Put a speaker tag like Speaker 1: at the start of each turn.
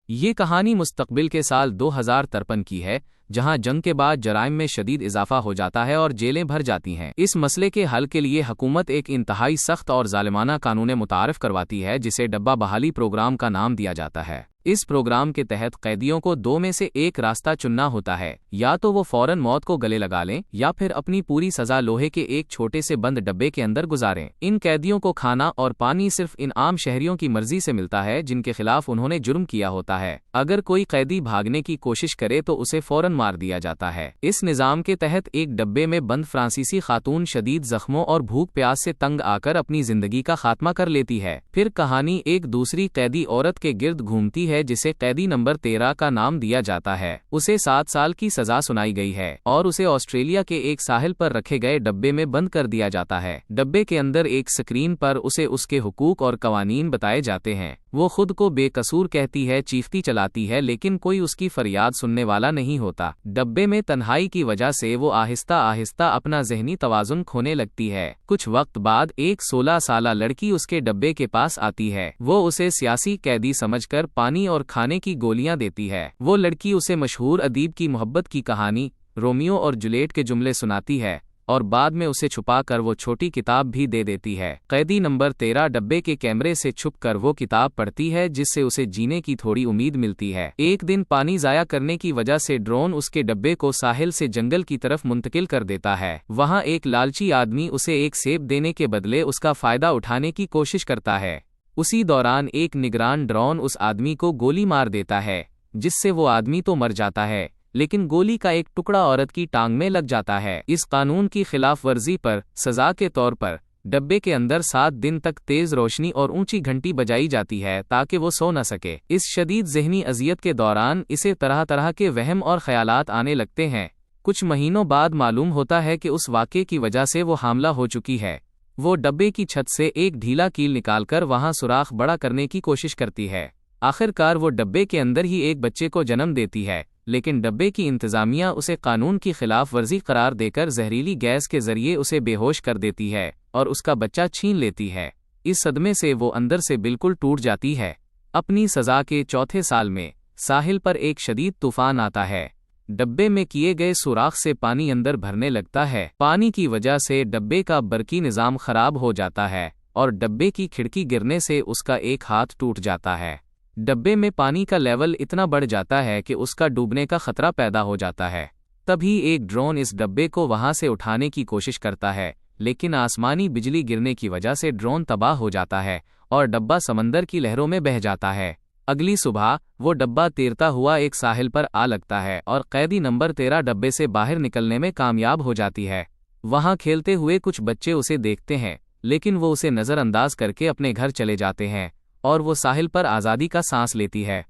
Speaker 1: یہ کہانی مستقبل کے سال 2053 کی ہے، جہاں جنگ کے بعد جرائم میں شدید اضافہ ہو جاتا ہے اور جیلیں بھر جاتی ہیں۔ اس مسئلے کے حل کے لیے حکومت ایک انتہائی سخت اور ظالمانہ قانون متعارف کرواتی ہے جسے ڈبہ بحالی پروگرام کا نام دیا جاتا ہے۔ اس پروگرام کے تحت قیدیوں کو دو میں سے ایک راستہ چننا ہوتا ہے، یا تو وہ فوراً موت کو گلے لگا لیں یا پھر اپنی پوری سزا لوہے کے ایک چھوٹے سے بند ڈبے کے اندر گزاریں۔ ان قیدیوں کو کھانا اور پانی صرف ان عام شہریوں کی مرضی سے ملتا ہے جن کے خلاف انہوں نے جرم کیا ہوتا ہے۔ اگر کوئی قیدی بھاگنے کی کوشش کرے تو اسے فوراً مار دیا جاتا ہے۔ اس نظام کے تحت ایک ڈبے میں بند فرانسیسی خاتون شدید زخموں اور بھوک پیاس سے تنگ آ کر اپنی زندگی کا خاتمہ کر لیتی ہے۔ پھر کہانی ایک دوسری قیدی عورت کے گرد گھومتی ہے جسے قیدی نمبر 13 کا نام دیا جاتا ہے۔ اسے 7 سال کی سزا سنائی گئی ہے اور اسے آسٹریلیا کے ایک ساحل پر رکھے گئے ڈبے میں بند کر دیا جاتا ہے۔ ڈبے کے اندر ایک سکرین پر اسے اس کے حقوق اور قوانین بتائے جاتے ہیں۔ وہ خود کو بے قصور کہتی ہے، چیختی چلاتی ہے، لیکن کوئی اس کی فریاد سننے والا نہیں ہوتا۔ ڈبے میں تنہائی کی وجہ سے وہ آہستہ آہستہ اپنا ذہنی توازن کھونے لگتی ہے۔ کچھ وقت بعد ایک 16 سالہ لڑکی اس کے ڈبے کے پاس آتی ہے۔ وہ اسے سیاسی قیدی سمجھ کر پانی اور کھانے کی گولیاں دیتی ہے۔ وہ لڑکی اسے مشہور ادیب کی محبت کی کہانی رومیو اور جولیٹ کے جملے سناتی ہے اور بعد میں اسے چھپا کر وہ چھوٹی کتاب بھی دے دیتی ہے۔ قیدی نمبر 13 ڈبے کے کیمرے سے چھپ کر وہ کتاب پڑھتی ہے جس سے اسے جینے کی تھوڑی امید ملتی ہے۔ ایک دن پانی ضائع کرنے کی وجہ سے ڈرون اس کے ڈبے کو ساحل سے جنگل کی طرف منتقل کر دیتا ہے۔ وہاں ایک لالچی آدمی اسے ایک سیب دینے کے بدلے اس کا فائدہ اٹھانے کی کوشش کرتا ہے۔ اسی دوران ایک نگران ڈرون اس آدمی کو گولی مار دیتا ہے، جس سے وہ آدمی تو مر جاتا ہے لیکن گولی کا ایک ٹکڑا عورت کی ٹانگ میں لگ جاتا ہے۔ اس قانون کی خلاف ورزی پر سزا کے طور پر ڈبے کے اندر 7 دن تک تیز روشنی اور اونچی گھنٹی بجائی جاتی ہے تاکہ وہ سو نہ سکے۔ اس شدید ذہنی اذیت کے دوران اسے طرح طرح کے وہم اور خیالات آنے لگتے ہیں۔ کچھ مہینوں بعد معلوم ہوتا ہے کہ اس واقعے کی وجہ سے وہ حاملہ ہو چکی ہے۔ وہ ڈبے کی چھت سے ایک ڈھیلا کیل نکال کر وہاں سوراخ بڑا کرنے کی کوشش کرتی ہے۔ آخرکار وہ ڈبے کے اندر ہی ایک بچے کو جنم دیتی ہے، لیکن ڈبے کی انتظامیہ اسے قانون کی خلاف ورزی قرار دے کر زہریلی گیس کے ذریعے اسے بے ہوش کر دیتی ہے اور اس کا بچہ چھین لیتی ہے۔ اس صدمے سے وہ اندر سے بالکل ٹوٹ جاتی ہے۔ اپنی سزا کے چوتھے سال میں ساحل پر ایک شدید طوفان آتا ہے۔ ڈبے میں کیے گئے سوراخ سے پانی اندر بھرنے لگتا ہے۔ پانی کی وجہ سے ڈبے کا برقی نظام خراب ہو جاتا ہے اور ڈبے کی کھڑکی گرنے سے اس کا ایک ہاتھ ٹوٹ جاتا ہے۔ ڈبے میں پانی کا لیول اتنا بڑھ جاتا ہے کہ اس کا ڈوبنے کا خطرہ پیدا ہو جاتا ہے۔ تبھی ایک ڈرون اس ڈبے کو وہاں سے اٹھانے کی کوشش کرتا ہے، لیکن آسمانی بجلی گرنے کی وجہ سے ڈرون تباہ ہو جاتا ہے اور ڈبہ سمندر کی لہروں میں بہہ جاتا ہے۔ اگلی صبح وہ ڈبہ تیرتا ہوا ایک ساحل پر آ لگتا ہے اور قیدی نمبر 13 ڈبے سے باہر نکلنے میں کامیاب ہو جاتی ہے۔ وہاں کھیلتے ہوئے کچھ بچے اسے دیکھتے ہیں، لیکن وہ اسے نظر انداز کر کے اپنے گھر چلے جاتے ہیں اور وہ ساحل پر آزادی کا سانس لیتی ہے۔